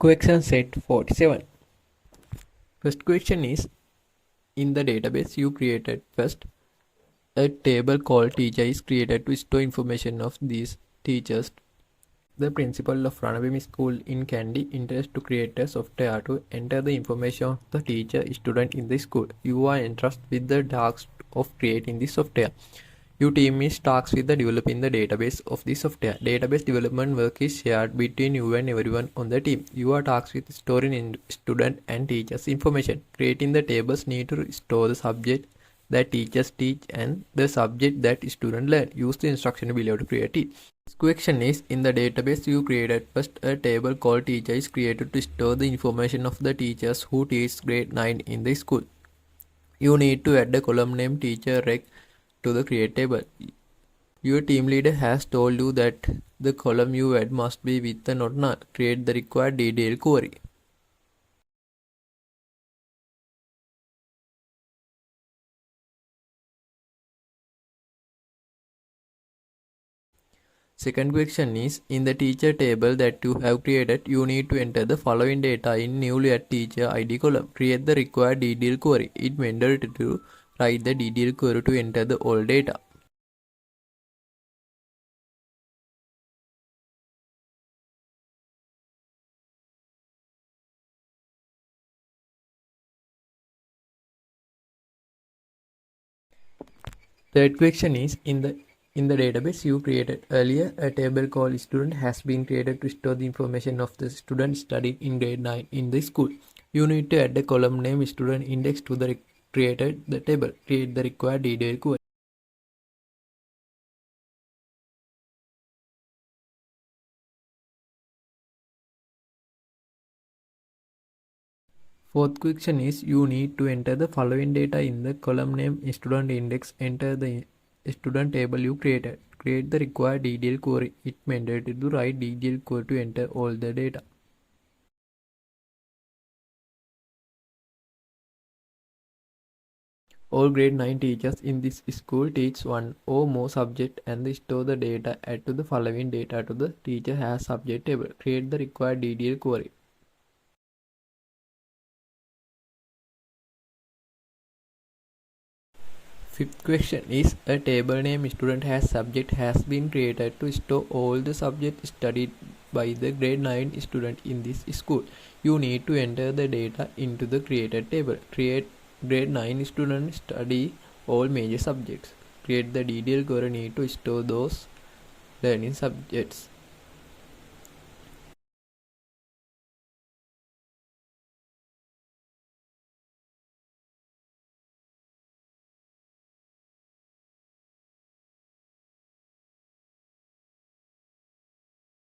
Question set 47. First question is, in the database you created first, a table called teacher is created to store information of these teachers. The principal of Ranabim School in Kandy intends to create a software to enter the information of the teacher student in the school. You are entrusted with the task of creating this software. Your team is tasked with developing the database of the software. Database development work is shared between you and everyone on the team. You are tasked with storing in student and teachers information. Creating the tables need to store the subject that teachers teach and the subject that students learn. Use the instruction below to create it. This question is, in the database you created first, a table called teacher is created to store the information of the teachers who teach grade 9 in the school. You need to add a column name teacher rec to the create table. Your team leader has told you that the column you add must be with a not null. Create the required DDL query. Second question is, in the teacher table that you have created, you need to enter the following data in newly add teacher ID column. Create the required DDL query. It mandatory to write the DDL query to enter the all data. Third question is, in the database you created earlier, a table called student has been created to store the information of the student studying in grade 9 in the school. You need to add a column name student index to the created the table. Create the required DDL query. Fourth question is, you need to enter the following data in the column name student index. Enter the student table you created. Create the required DDL query. It mandatory to write DDL query to enter all the data. All grade 9 teachers in this school teach one or more subject and they store the data. Add to the following data to the teacher has subject table. Create the required DDL query. Fifth question is, a table name student has subject has been created to store all the subjects studied by the grade 9 student in this school. You need to enter the data into the created table. Create grade 9 student study all major subjects. Create the DDL query need to store those learning subjects.